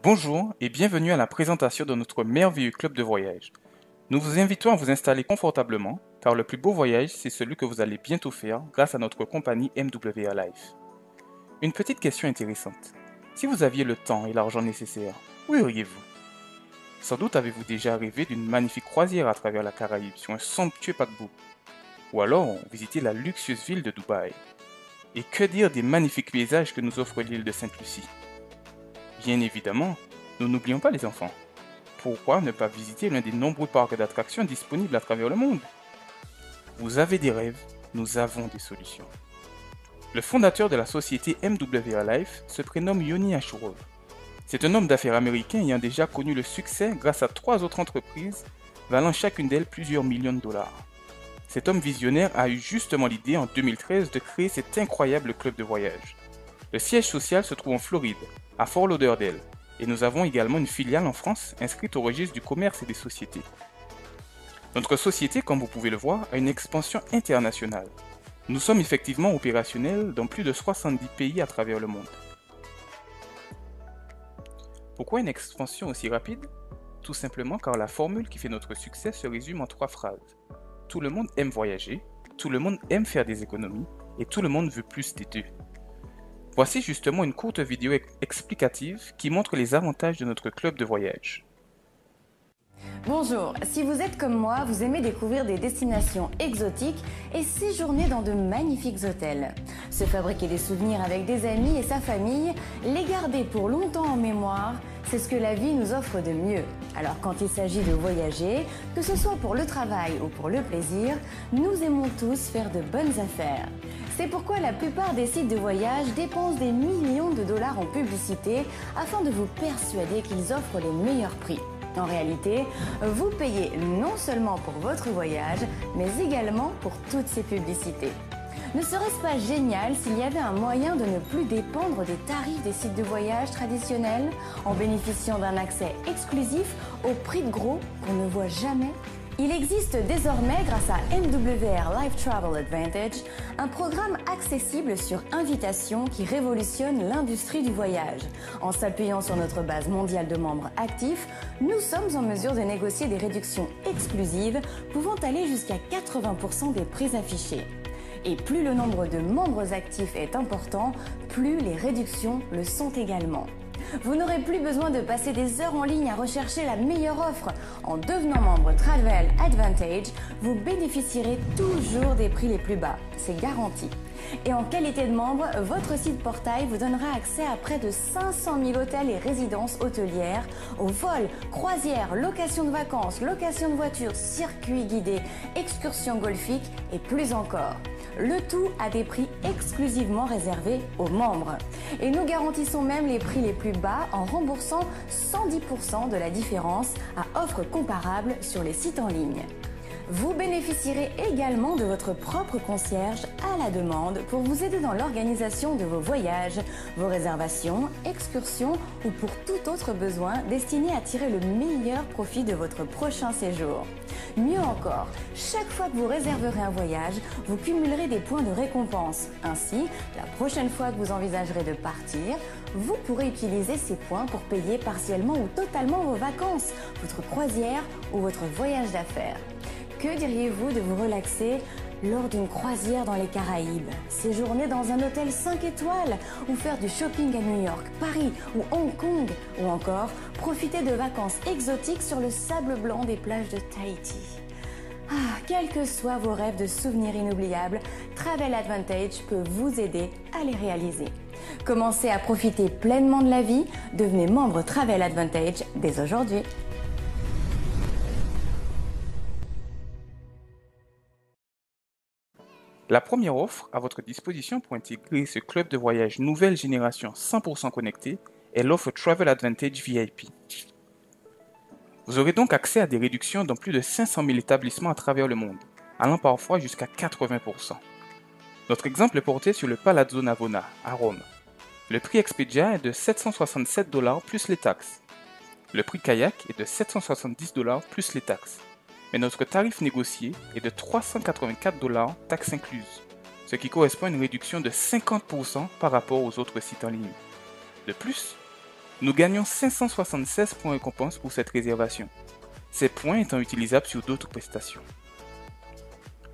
Bonjour et bienvenue à la présentation de notre merveilleux club de voyage. Nous vous invitons à vous installer confortablement car le plus beau voyage, c'est celui que vous allez bientôt faire grâce à notre compagnie MWR Life. Une petite question intéressante. Si vous aviez le temps et l'argent nécessaires, où iriez-vous? Sans doute avez-vous déjà rêvé d'une magnifique croisière à travers la Caraïbe sur un somptueux paquebot. Ou alors visiter la luxueuse ville de Dubaï. Et que dire des magnifiques paysages que nous offre l'île de Sainte-Lucie? Bien évidemment, nous n'oublions pas les enfants. Pourquoi ne pas visiter l'un des nombreux parcs d'attractions disponibles à travers le monde? Vous avez des rêves, nous avons des solutions. Le fondateur de la société MWR Life se prénomme Yoni Ashurov. C'est un homme d'affaires américain ayant déjà connu le succès grâce à 3 autres entreprises valant chacune d'elles plusieurs millions de dollars. Cet homme visionnaire a eu justement l'idée en 2013 de créer cet incroyable club de voyage. Le siège social se trouve en Floride, à Fort Lauderdale, et nous avons également une filiale en France inscrite au registre du commerce et des sociétés. Notre société, comme vous pouvez le voir, a une expansion internationale. Nous sommes effectivement opérationnels dans plus de 70 pays à travers le monde. Pourquoi une expansion aussi rapide? Tout simplement car la formule qui fait notre succès se résume en 3 phrases. Tout le monde aime voyager, tout le monde aime faire des économies, et tout le monde veut plus des deux. Voici justement une courte vidéo explicative qui montre les avantages de notre club de voyage. Bonjour, si vous êtes comme moi, vous aimez découvrir des destinations exotiques et séjourner dans de magnifiques hôtels. Se fabriquer des souvenirs avec des amis et sa famille, les garder pour longtemps en mémoire, c'est ce que la vie nous offre de mieux. Alors quand il s'agit de voyager, que ce soit pour le travail ou pour le plaisir, nous aimons tous faire de bonnes affaires. C'est pourquoi la plupart des sites de voyage dépensent des millions de dollars en publicité afin de vous persuader qu'ils offrent les meilleurs prix. En réalité, vous payez non seulement pour votre voyage, mais également pour toutes ces publicités. Ne serait-ce pas génial s'il y avait un moyen de ne plus dépendre des tarifs des sites de voyage traditionnels en bénéficiant d'un accès exclusif au prix de gros qu'on ne voit jamais? Il existe désormais, grâce à MWR Life Travel Advantage, un programme accessible sur invitation qui révolutionne l'industrie du voyage. En s'appuyant sur notre base mondiale de membres actifs, nous sommes en mesure de négocier des réductions exclusives pouvant aller jusqu'à 80% des prix affichés. Et plus le nombre de membres actifs est important, plus les réductions le sont également. Vous n'aurez plus besoin de passer des heures en ligne à rechercher la meilleure offre. En devenant membre Travel Advantage, vous bénéficierez toujours des prix les plus bas. C'est garanti. Et en qualité de membre, votre site portail vous donnera accès à près de 500 000 hôtels et résidences hôtelières, aux vols, croisières, locations de vacances, locations de voitures, circuits guidés, excursions golfiques et plus encore. Le tout à des prix exclusivement réservés aux membres. Et nous garantissons même les prix les plus bas en remboursant 110% de la différence à offres comparables sur les sites en ligne. Vous bénéficierez également de votre propre concierge à la demande pour vous aider dans l'organisation de vos voyages, vos réservations, excursions ou pour tout autre besoin destiné à tirer le meilleur profit de votre prochain séjour. Mieux encore, chaque fois que vous réserverez un voyage, vous cumulerez des points de récompense. Ainsi, la prochaine fois que vous envisagerez de partir, vous pourrez utiliser ces points pour payer partiellement ou totalement vos vacances, votre croisière ou votre voyage d'affaires. Que diriez-vous de vous relaxer lors d'une croisière dans les Caraïbes, séjourner dans un hôtel 5 étoiles ou faire du shopping à New York, Paris ou Hong Kong ou encore profiter de vacances exotiques sur le sable blanc des plages de Tahiti? Quels que soient vos rêves de souvenirs inoubliables, Travel Advantage peut vous aider à les réaliser. Commencez à profiter pleinement de la vie, devenez membre Travel Advantage dès aujourd'hui. La première offre à votre disposition pour intégrer ce club de voyage nouvelle génération 100% connecté est l'offre Travel Advantage VIP. Vous aurez donc accès à des réductions dans plus de 500 000 établissements à travers le monde, allant parfois jusqu'à 80%. Notre exemple est porté sur le Palazzo Navona à Rome. Le prix Expedia est de 767 $ plus les taxes. Le prix Kayak est de 770 $ plus les taxes. Mais notre tarif négocié est de 384 $, taxes incluses, ce qui correspond à une réduction de 50% par rapport aux autres sites en ligne. De plus, Nous gagnons 576 points récompense pour cette réservation, ces points étant utilisables sur d'autres prestations.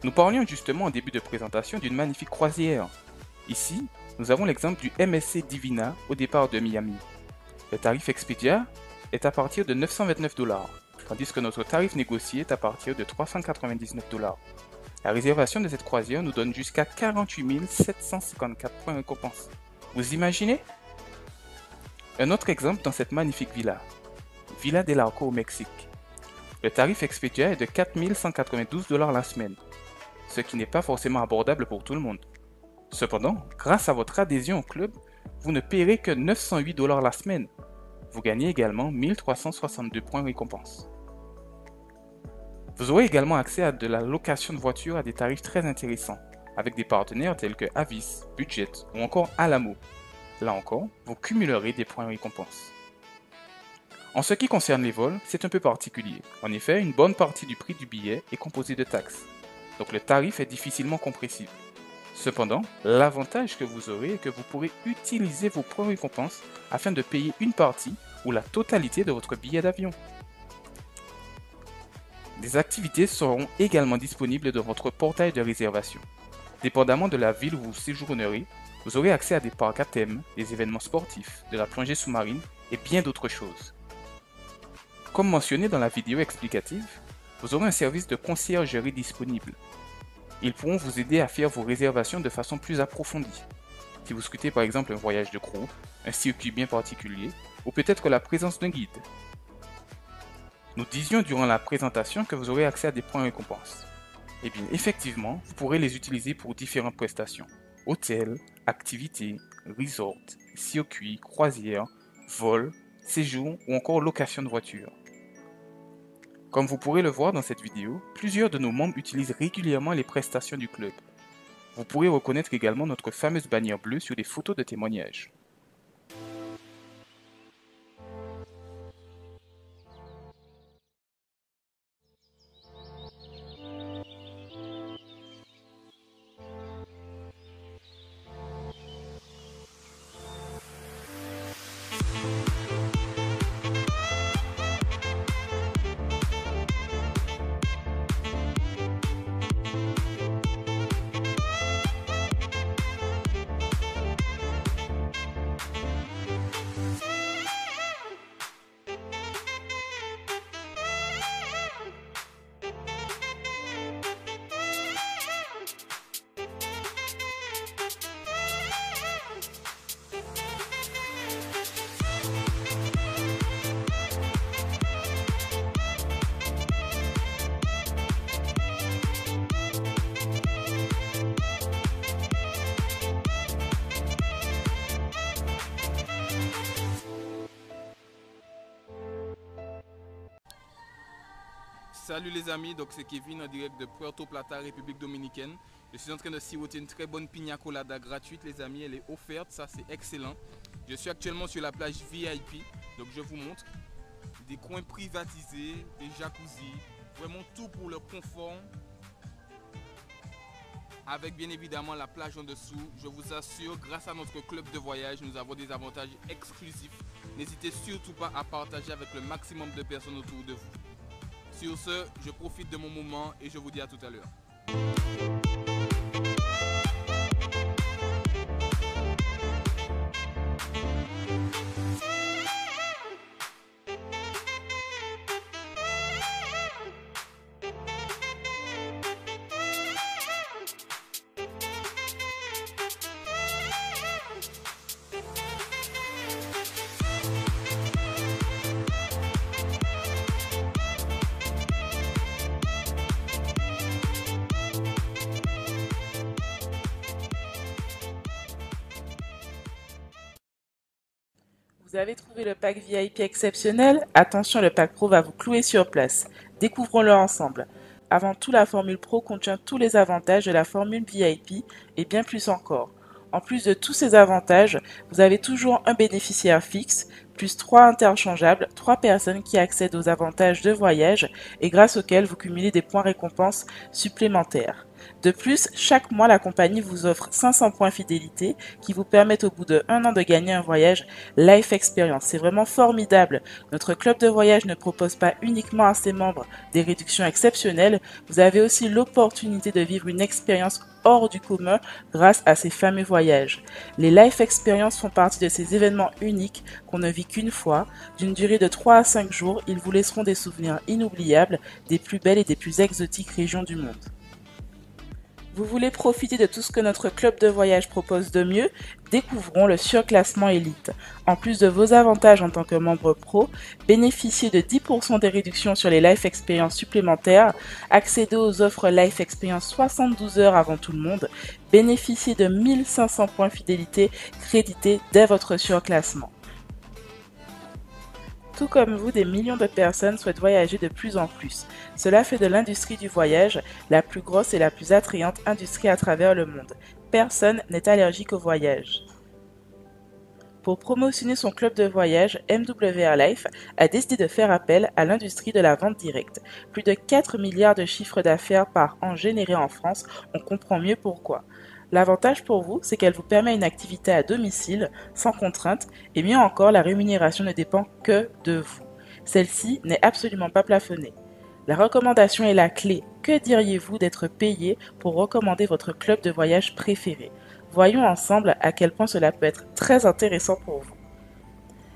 Nous parlions justement en début de présentation d'une magnifique croisière. Ici, nous avons l'exemple du MSC Divina au départ de Miami. Le tarif Expedia est à partir de 929 $, tandis que notre tarif négocié est à partir de 399 $. La réservation de cette croisière nous donne jusqu'à 48 754 points récompense. Vous imaginez? Un autre exemple dans cette magnifique villa, Villa del Arco au Mexique. Le tarif Expedia est de 4 192 $ la semaine, ce qui n'est pas forcément abordable pour tout le monde. Cependant, grâce à votre adhésion au club, vous ne paierez que 908 $ la semaine. Vous gagnez également 1362 points récompense. Vous aurez également accès à de la location de voitures à des tarifs très intéressants, avec des partenaires tels que Avis, Budget ou encore Alamo. Là encore, vous cumulerez des points récompense. En ce qui concerne les vols, c'est un peu particulier. En effet, une bonne partie du prix du billet est composée de taxes, donc le tarif est difficilement compressible. Cependant, l'avantage que vous aurez est que vous pourrez utiliser vos points récompenses afin de payer une partie ou la totalité de votre billet d'avion. Des activités seront également disponibles dans votre portail de réservation. Dépendamment de la ville où vous séjournerez, vous aurez accès à des parcs à thème, des événements sportifs, de la plongée sous-marine et bien d'autres choses. Comme mentionné dans la vidéo explicative, vous aurez un service de conciergerie disponible. Ils pourront vous aider à faire vos réservations de façon plus approfondie. Si vous souhaitez par exemple un voyage de groupe, un circuit bien particulier, ou peut-être la présence d'un guide. Nous disions durant la présentation que vous aurez accès à des points récompenses. Eh bien, effectivement, vous pourrez les utiliser pour différentes prestations. Hôtels, activités, resorts, circuits, croisières, vols, séjours ou encore location de voitures. Comme vous pourrez le voir dans cette vidéo, plusieurs de nos membres utilisent régulièrement les prestations du club. Vous pourrez reconnaître également notre fameuse bannière bleue sur les photos de témoignages. Salut les amis, donc c'est Kevin en direct de Puerto Plata, République Dominicaine. Je suis en train de siroter une très bonne pina colada gratuite les amis, elle est offerte, ça c'est excellent. Je suis actuellement sur la plage VIP, donc je vous montre des coins privatisés, des jacuzzi, vraiment tout pour le confort. Avec bien évidemment la plage en dessous, je vous assure, grâce à notre club de voyage, nous avons des avantages exclusifs. N'hésitez surtout pas à partager avec le maximum de personnes autour de vous. Sur ce, je profite de mon moment et je vous dis à tout à l'heure. Vous avez trouvé le pack VIP exceptionnel? Attention, le pack Pro va vous clouer sur place. Découvrons-le ensemble. Avant tout, la formule Pro contient tous les avantages de la formule VIP et bien plus encore. En plus de tous ces avantages, vous avez toujours un bénéficiaire fixe, plus 3 interchangeables, 3 personnes qui accèdent aux avantages de voyage et grâce auxquels vous cumulez des points récompenses supplémentaires. De plus, chaque mois, la compagnie vous offre 500 points fidélité qui vous permettent au bout de 1 an de gagner un voyage Life Experience. C'est vraiment formidable. Notre club de voyage ne propose pas uniquement à ses membres des réductions exceptionnelles, vous avez aussi l'opportunité de vivre une expérience hors du commun grâce à ces fameux voyages. Les Life Experience font partie de ces événements uniques qu'on ne vit qu'une fois. D'une durée de 3 à 5 jours, ils vous laisseront des souvenirs inoubliables des plus belles et des plus exotiques régions du monde. Vous voulez profiter de tout ce que notre club de voyage propose de mieux? Découvrons le surclassement élite. En plus de vos avantages en tant que membre pro, bénéficiez de 10% des réductions sur les Life Experience supplémentaires, accédez aux offres Life Experience 72 heures avant tout le monde, bénéficiez de 1500 points fidélité crédités dès votre surclassement. Tout comme vous, des millions de personnes souhaitent voyager de plus en plus. Cela fait de l'industrie du voyage la plus grosse et la plus attrayante industrie à travers le monde. Personne n'est allergique au voyage. Pour promotionner son club de voyage, MWR Life a décidé de faire appel à l'industrie de la vente directe. Plus de 4 milliards de chiffres d'affaires par an générés en France, on comprend mieux pourquoi. L'avantage pour vous, c'est qu'elle vous permet une activité à domicile, sans contrainte, et mieux encore, la rémunération ne dépend que de vous. Celle-ci n'est absolument pas plafonnée. La recommandation est la clé. Que diriez-vous d'être payé pour recommander votre club de voyage préféré? Voyons ensemble à quel point cela peut être très intéressant pour vous.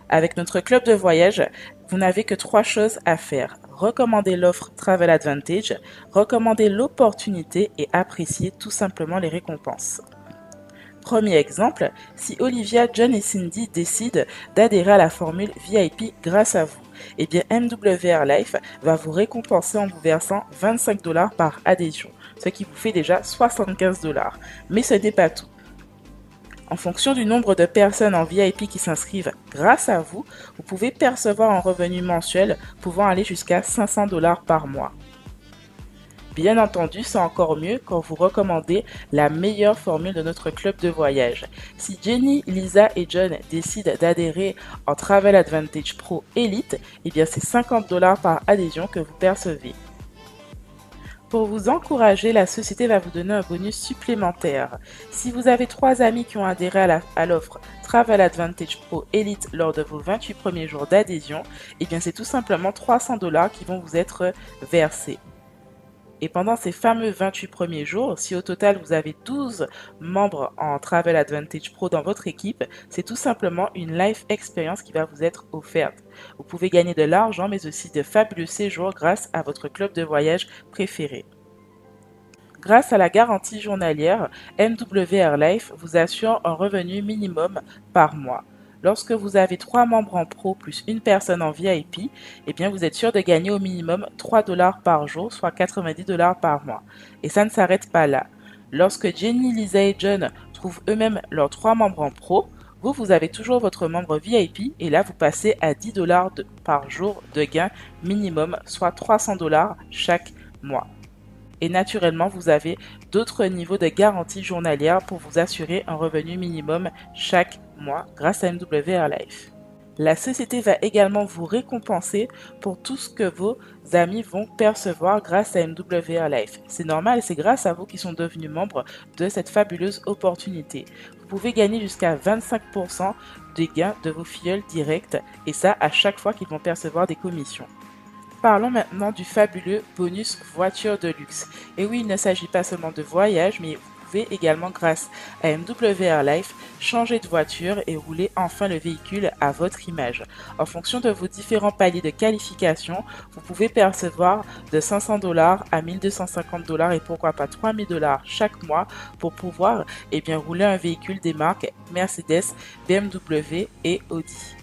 Avec notre club de voyage, vous n'avez que 3 choses à faire. Recommander l'offre Travel Advantage, recommander l'opportunité et apprécier tout simplement les récompenses. Premier exemple, si Olivia, John et Cindy décident d'adhérer à la formule VIP grâce à vous, eh bien MWR Life va vous récompenser en vous versant 25 $ par adhésion, ce qui vous fait déjà 75 $. Mais ce n'est pas tout. En fonction du nombre de personnes en VIP qui s'inscrivent grâce à vous, vous pouvez percevoir un revenu mensuel pouvant aller jusqu'à 500 $ par mois. Bien entendu, c'est encore mieux quand vous recommandez la meilleure formule de notre club de voyage. Si Jenny, Lisa et John décident d'adhérer en Travel Advantage Pro Elite, eh bien c'est 50 $ par adhésion que vous percevez. Pour vous encourager, la société va vous donner un bonus supplémentaire. Si vous avez 3 amis qui ont adhéré à l'offre Travel Advantage Pro Elite lors de vos 28 premiers jours d'adhésion, eh bien c'est tout simplement 300 $ qui vont vous être versés. Et pendant ces fameux 28 premiers jours, si au total vous avez 12 membres en Travel Advantage Pro dans votre équipe, c'est tout simplement une Life Experience qui va vous être offerte. Vous pouvez gagner de l'argent mais aussi de fabuleux séjours grâce à votre club de voyage préféré. Grâce à la garantie journalière, MWR Life vous assure un revenu minimum par mois. Lorsque vous avez 3 membres en pro plus une personne en VIP, eh bien vous êtes sûr de gagner au minimum 3 $ par jour, soit 90 $ par mois. Et ça ne s'arrête pas là. Lorsque Jenny, Lisa et John trouvent eux-mêmes leurs 3 membres en pro, vous avez toujours votre membre VIP et là vous passez à 10 $ par jour de gain minimum, soit 300 $ chaque mois. Et naturellement, vous avez d'autres niveaux de garantie journalière pour vous assurer un revenu minimum chaque mois grâce à MWR Life. La société va également vous récompenser pour tout ce que vos amis vont percevoir grâce à MWR Life. C'est normal, c'est grâce à vous qui sont devenus membres de cette fabuleuse opportunité. Vous pouvez gagner jusqu'à 25% des gains de vos filleuls directs et ça à chaque fois qu'ils vont percevoir des commissions. Parlons maintenant du fabuleux bonus voiture de luxe. Et oui, il ne s'agit pas seulement de voyage, mais vous pouvez également, grâce à MWR Life, changer de voiture et rouler enfin le véhicule à votre image. En fonction de vos différents paliers de qualification, vous pouvez percevoir de 500 $ à 1250 $ et pourquoi pas 3000 $ chaque mois pour pouvoir rouler un véhicule des marques Mercedes, BMW et Audi.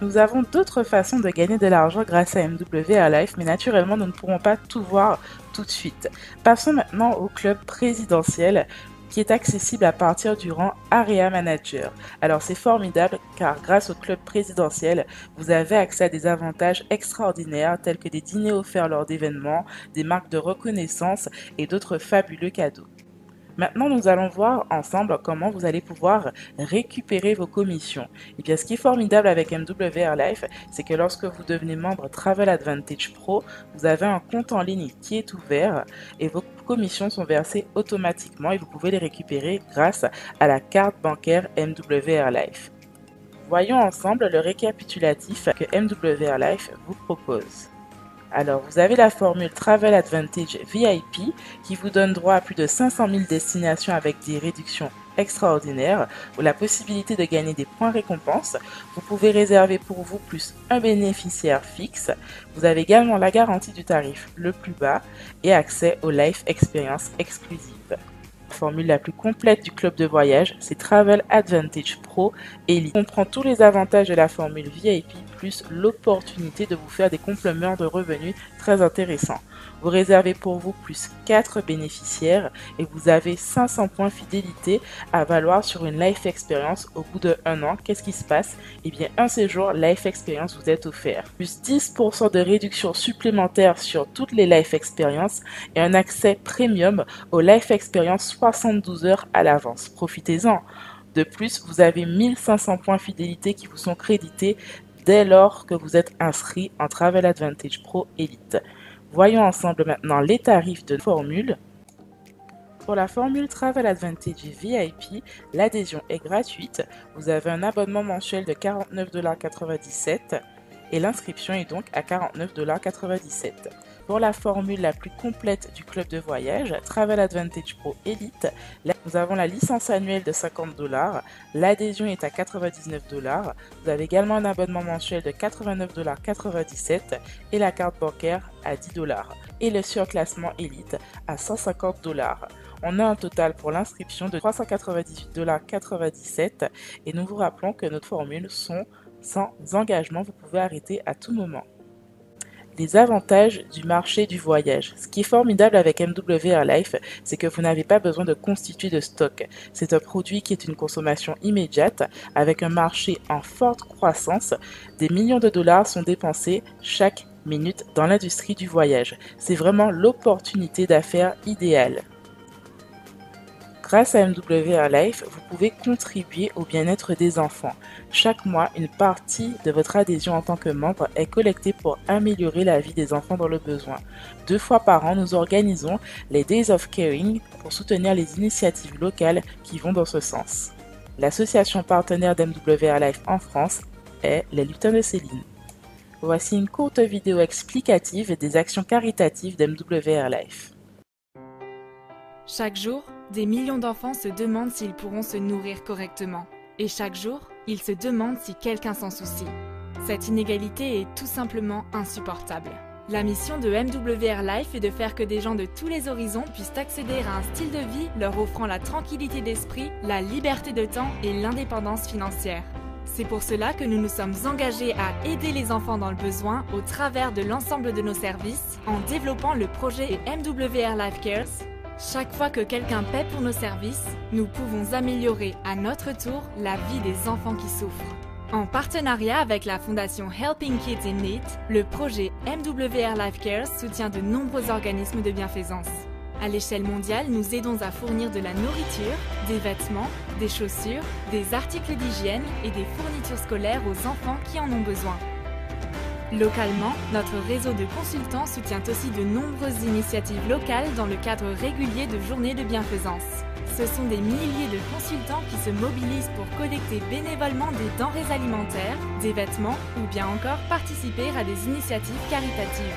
Nous avons d'autres façons de gagner de l'argent grâce à MWR Life, mais naturellement, nous ne pourrons pas tout voir tout de suite. Passons maintenant au club présidentiel qui est accessible à partir du rang Area Manager. Alors c'est formidable car grâce au club présidentiel, vous avez accès à des avantages extraordinaires tels que des dîners offerts lors d'événements, des marques de reconnaissance et d'autres fabuleux cadeaux. Maintenant, nous allons voir ensemble comment vous allez pouvoir récupérer vos commissions. Et bien, ce qui est formidable avec MWR Life, c'est que lorsque vous devenez membre Travel Advantage Pro, vous avez un compte en ligne qui est ouvert et vos commissions sont versées automatiquement et vous pouvez les récupérer grâce à la carte bancaire MWR Life. Voyons ensemble le récapitulatif que MWR Life vous propose. Alors, vous avez la formule Travel Advantage VIP qui vous donne droit à plus de 500 000 destinations avec des réductions extraordinaires ou la possibilité de gagner des points récompenses. Vous pouvez réserver pour vous plus un bénéficiaire fixe. Vous avez également la garantie du tarif le plus bas et accès aux Life Experience exclusives. La formule la plus complète du club de voyage, c'est Travel Advantage Pro Elite. On comprend tous les avantages de la formule VIP plus l'opportunité de vous faire des compléments de revenus très intéressants. Vous réservez pour vous plus 4 bénéficiaires et vous avez 500 points fidélité à valoir sur une Life Experience au bout de 1 an. Qu'est-ce qui se passe? Eh bien, un séjour Life Experience vous est offert. Plus 10% de réduction supplémentaire sur toutes les Life Experience et un accès premium aux Life Experience 72 heures à l'avance. Profitez-en. De plus, vous avez 1500 points fidélité qui vous sont crédités dès lors que vous êtes inscrit en Travel Advantage Pro Elite. Voyons ensemble maintenant les tarifs de formule. Pour la formule Travel Advantage VIP, l'adhésion est gratuite. Vous avez un abonnement mensuel de 49,97 $ et l'inscription est donc à 49,97 $. Pour la formule la plus complète du club de voyage, Travel Advantage Pro Elite, nous avons la licence annuelle de 50 $, l'adhésion est à 99 $, vous avez également un abonnement mensuel de 89,97 $ et la carte bancaire à 10 $, et le surclassement Elite à 150 $. On a un total pour l'inscription de 398,97 $ et nous vous rappelons que nos formules sont sans engagement, vous pouvez arrêter à tout moment. Les avantages du marché du voyage. Ce qui est formidable avec MWR Life, c'est que vous n'avez pas besoin de constituer de stock. C'est un produit qui est une consommation immédiate avec un marché en forte croissance. Des millions de dollars sont dépensés chaque minute dans l'industrie du voyage. C'est vraiment l'opportunité d'affaires idéale. Grâce à MWR Life, vous pouvez contribuer au bien-être des enfants. Chaque mois, une partie de votre adhésion en tant que membre est collectée pour améliorer la vie des enfants dans le besoin. 2 fois par an, nous organisons les Days of Caring pour soutenir les initiatives locales qui vont dans ce sens. L'association partenaire d'MWR Life en France est les Lutins de Céline. Voici une courte vidéo explicative des actions caritatives d'MWR Life. Chaque jour, des millions d'enfants se demandent s'ils pourront se nourrir correctement. Et chaque jour, ils se demandent si quelqu'un s'en soucie. Cette inégalité est tout simplement insupportable. La mission de MWR Life est de faire que des gens de tous les horizons puissent accéder à un style de vie leur offrant la tranquillité d'esprit, la liberté de temps et l'indépendance financière. C'est pour cela que nous nous sommes engagés à aider les enfants dans le besoin au travers de l'ensemble de nos services en développant le projet MWR Life Cares. Chaque fois que quelqu'un paie pour nos services, nous pouvons améliorer à notre tour la vie des enfants qui souffrent. En partenariat avec la fondation Helping Kids in Need, le projet MWR Life Cares soutient de nombreux organismes de bienfaisance. À l'échelle mondiale, nous aidons à fournir de la nourriture, des vêtements, des chaussures, des articles d'hygiène et des fournitures scolaires aux enfants qui en ont besoin. Localement, notre réseau de consultants soutient aussi de nombreuses initiatives locales dans le cadre régulier de journées de bienfaisance. Ce sont des milliers de consultants qui se mobilisent pour collecter bénévolement des denrées alimentaires, des vêtements ou bien encore participer à des initiatives caritatives.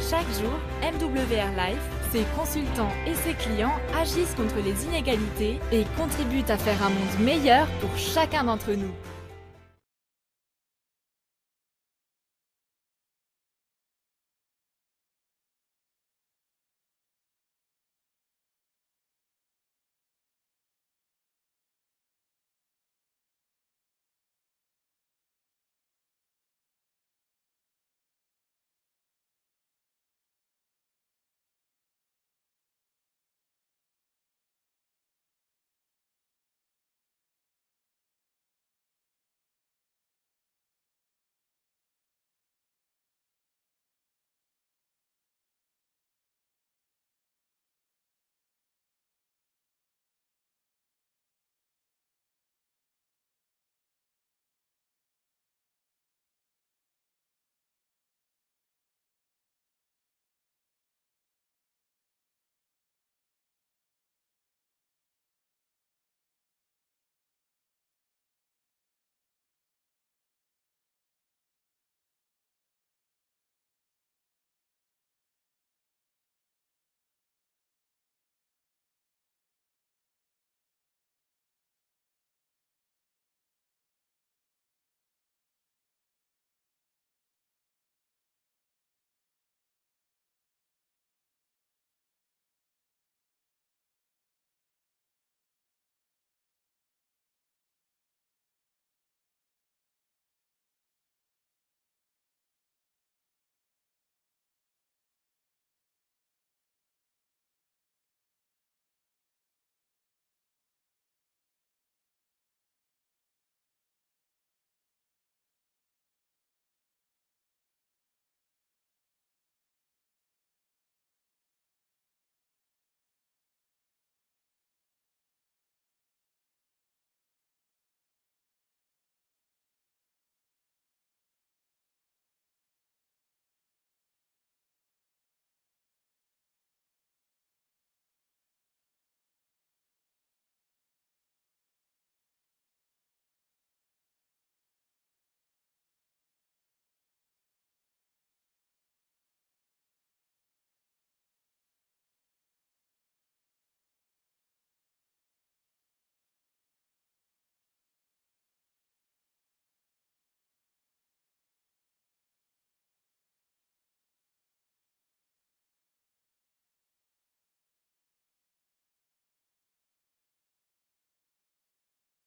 Chaque jour, MWR Life, ses consultants et ses clients agissent contre les inégalités et contribuent à faire un monde meilleur pour chacun d'entre nous.